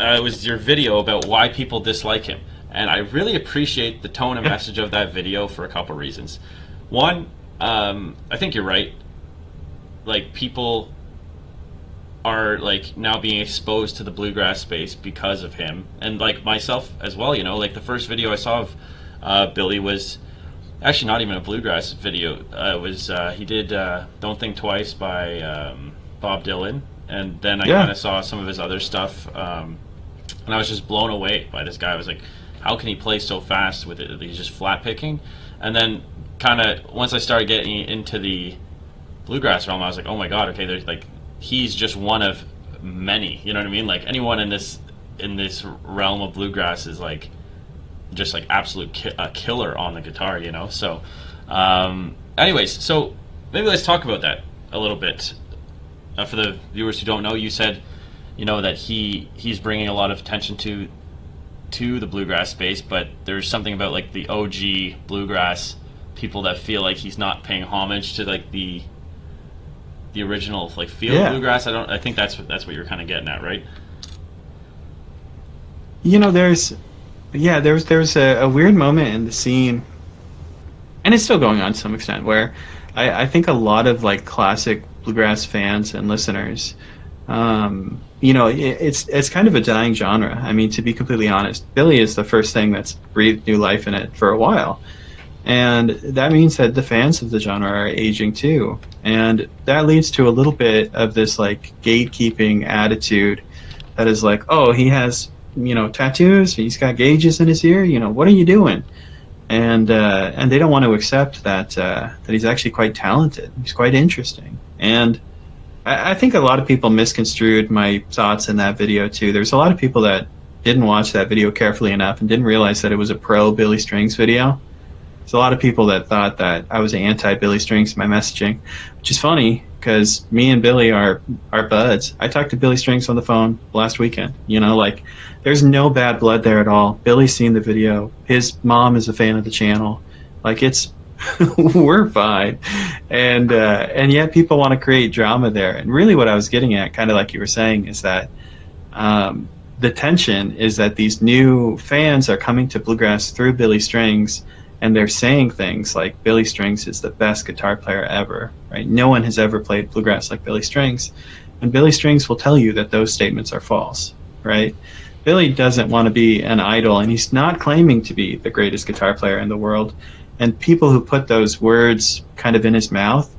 it was your video about why people dislike him, and I really appreciate the tone and message of that video for a couple reasons. One, I think you're right. Like, people are like now being exposed to the bluegrass space because of him, and like myself as well. You know, like the first video I saw of Billy was actually not even a bluegrass video. It was he did "Don't Think Twice" by Bob Dylan, and then I kind of saw some of his other stuff, and I was just blown away by this guy. I was like, how can he play so fast with it? He's just flat picking. And then kind of once I started getting into the bluegrass realm, I was like, oh my god, okay, there's like, he's just one of many. You know what I mean? Like, anyone in this realm of bluegrass is like just like absolute killer on the guitar, you know. So anyways, so maybe let's talk about that a little bit. For the viewers who don't know, you said, you know, that he's bringing a lot of attention to the bluegrass space, but there's something about like the OG bluegrass people that feel like he's not paying homage to like the original like feel of bluegrass. I think that's what you're kind of getting at, right? You know, there was a weird moment in the scene, and it's still going on to some extent, where I think a lot of like classic bluegrass fans and listeners, you know, it's kind of a dying genre. I mean, to be completely honest, Billy is the first thing that's breathed new life in it for a while. And that means that the fans of the genre are aging too. And that leads to a little bit of this like gatekeeping attitude that is like, oh, he has, you know, tattoos, he's got gauges in his ear, you know, what are you doing? And they don't want to accept that he's actually quite talented. He's quite interesting. And I think a lot of people misconstrued my thoughts in that video too. There's a lot of people that didn't watch that video carefully enough and didn't realize that it was a pro Billy Strings video. There's a lot of people that thought that I was anti Billy Strings in my messaging, which is funny because me and Billy are buds. I talked to Billy Strings on the phone last weekend. You know, like, there's no bad blood there at all. Billy's seen the video. His mom is a fan of the channel. Like, it's we're fine. And yet people want to create drama there. And really what I was getting at, kind of like you were saying, is that the tension is that these new fans are coming to bluegrass through Billy Strings, and they're saying things like Billy Strings is the best guitar player ever, right? No one has ever played bluegrass like Billy Strings. And Billy Strings will tell you that those statements are false, right? Billy doesn't want to be an idol, and he's not claiming to be the greatest guitar player in the world. And people who put those words kind of in his mouth,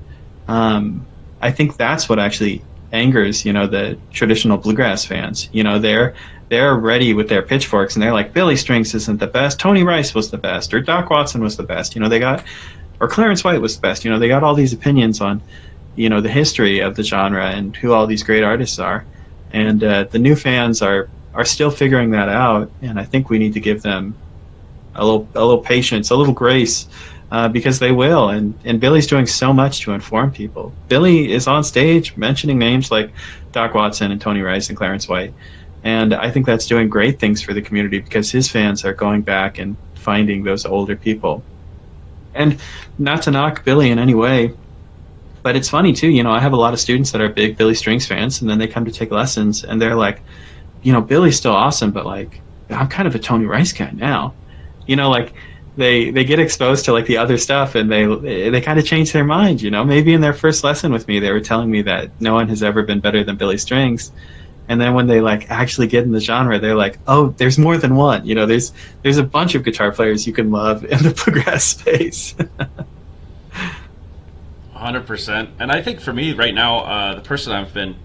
I think that's what actually angers, you know, the traditional bluegrass fans. You know, they're ready with their pitchforks, and they're like, Billy Strings isn't the best, Tony Rice was the best, or Doc Watson was the best. You know, or Clarence White was the best. You know, they got all these opinions on, you know, the history of the genre and who all these great artists are. And the new fans are still figuring that out, and I think we need to give them a little patience, a little grace, because they will. And Billy's doing so much to inform people. Billy is on stage mentioning names like Doc Watson and Tony Rice and Clarence White, and I think that's doing great things for the community because his fans are going back and finding those older people. And not to knock Billy in any way, but it's funny too, you know, I have a lot of students that are big Billy Strings fans, and then they come to take lessons and they're like, you know, Billy's still awesome, but like, I'm kind of a Tony Rice guy now. You know, like, they get exposed to like the other stuff, and they kind of change their mind. You know, maybe in their first lesson with me, they were telling me that no one has ever been better than Billy Strings, and then when they like actually get in the genre, they're like, oh, there's more than one. You know, there's a bunch of guitar players you can love in the bluegrass space. 100%. And I think for me right now, the person I've been